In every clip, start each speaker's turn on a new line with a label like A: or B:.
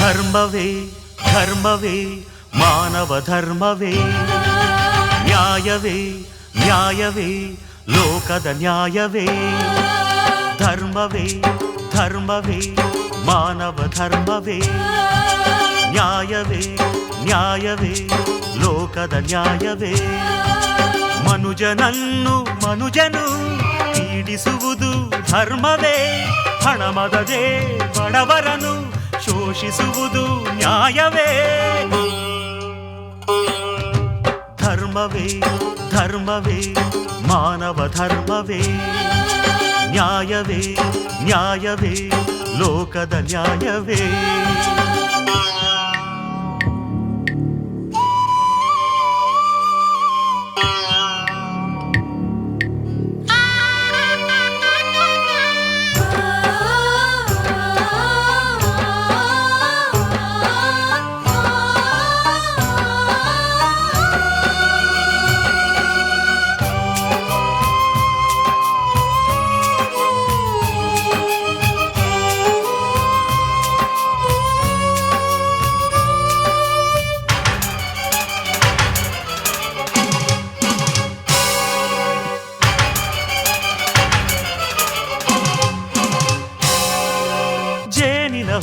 A: ಧರ್ಮವೇ ಧರ್ಮವೇ ಮಾನವ ಧರ್ಮವೇ, ನ್ಯಾಯವೇ ನ್ಯಾಯವೇ ಲೋಕದ ನ್ಯಾಯವೇ. ಧರ್ಮವೇ ಧರ್ಮವೇ ಮಾನವ ಧರ್ಮವೇ, ನ್ಯಾಯವೇ ನ್ಯಾಯವೇ ಲೋಕದ ನ್ಯಾಯವೇ. ಮನುಜನನ್ನು ಮನುಜನು ಪೀಡಿಸುವುದು ಧರ್ಮವೇ, ಹಣಮದದೆ ಬಡವರನು ಶೋಷಿಸುವುದು ನ್ಯಾಯವೇ. ಧರ್ಮವೇ ಧರ್ಮವೇ ಮಾನವ ಧರ್ಮವೇ, ನ್ಯಾಯವೇ ನ್ಯಾಯವೇ ಲೋಕದ ನ್ಯಾಯವೇ.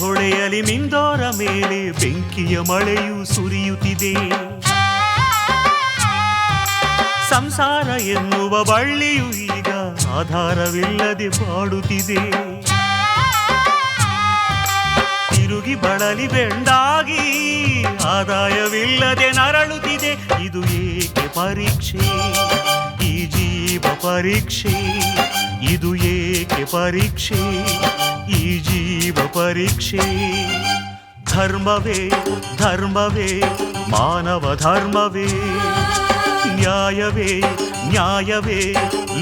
A: ಹೊಳೆಯಲಿ ಮಿಂದೋರ ಮೇಲೆ ಬೆಂಕಿಯ ಮಳೆಯು ಸುರಿಯುತ್ತಿದೆ. ಸಂಸಾರ ಎನ್ನುವ ಬಳ್ಳಿಯು ಈಗ ಆಧಾರವಿಲ್ಲದೆ ಬಾಡುತ್ತಿದೆ. ತಿರುಗಿ ಬಳಲಿ ಬೆಂಡಾಗಿ ಆದಾಯವಿಲ್ಲದೆ ನರಳುತ್ತಿದೆ. ಇದು ಏಕೆ ಪರೀಕ್ಷೆ ಈ ಜೀವ ಪರೀಕ್ಷೆ, ಇದು ಏಕೆ ಪರೀಕ್ಷೆ ಈ ಜೀವ ಪರೀಕ್ಷೆ. ಧರ್ಮವೇ ಧರ್ಮವೇ ಮಾನವ ಧರ್ಮವೇ, ನ್ಯಾಯವೇ ನ್ಯಾಯವೇ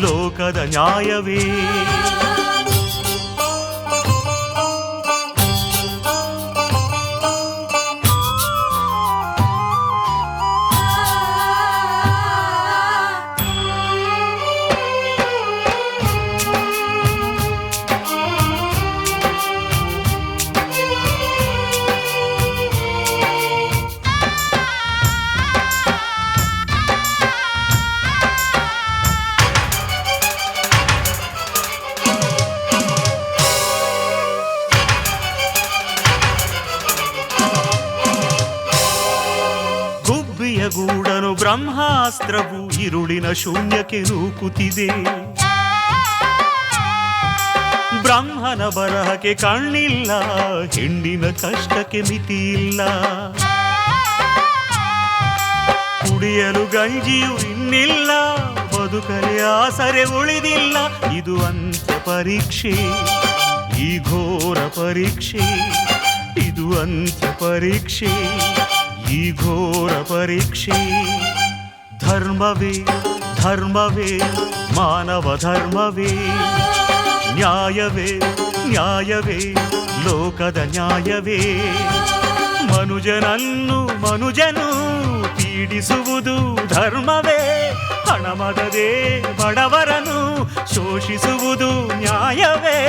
A: ಲೋಕದ ನ್ಯಾಯವೇ. ಗೂಡನು ಬ್ರಹ್ಮಾಸ್ತ್ರವು ಇರುಳಿನ ಶೂನ್ಯಕ್ಕೆ ನೂಕುತ್ತಿದೆ. ಬ್ರಹ್ಮನ ಬರಹಕ್ಕೆ ಕಣ್ಣಿಲ್ಲ, ಹೆಣ್ಣಿನ ಕಷ್ಟಕ್ಕೆ ಮಿತಿಯಿಲ್ಲ. ಕುಡಿಯಲು ಗಂಜಿಯು ಇನ್ನಿಲ್ಲ, ಬದುಕಲೆ ಆಸರೆ ಉಳಿದಿಲ್ಲ. ಇದು ಅಂತ್ಯ ಪರೀಕ್ಷೆ ಈ ಘೋರ ಪರೀಕ್ಷೆ, ಇದು ಅಂತ್ಯ ಪರೀಕ್ಷೆ ಈ ಘೋರ ಪರೀಕ್ಷೆ. ಧರ್ಮವೇ ಧರ್ಮವೇ ಮಾನವ ಧರ್ಮವೇ, ನ್ಯಾಯವೇ ನ್ಯಾಯವೇ ಲೋಕದ ನ್ಯಾಯವೇ. ಮನುಜನನ್ನು ಮನುಜನು ಪೀಡಿಸುವುದು ಧರ್ಮವೇ, ಹಣಮದದೆ ಬಡವರನು ಶೋಷಿಸುವುದು ನ್ಯಾಯವೇ.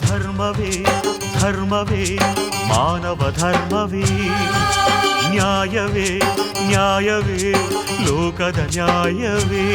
A: ಧರ್ಮವೇ ಧರ್ಮವೇ ಮಾನವ ಧರ್ಮವೇ, ನ್ಯಾಯವೇ ನ್ಯಾಯವೇ ಲೋಕದ ನ್ಯಾಯವೇ.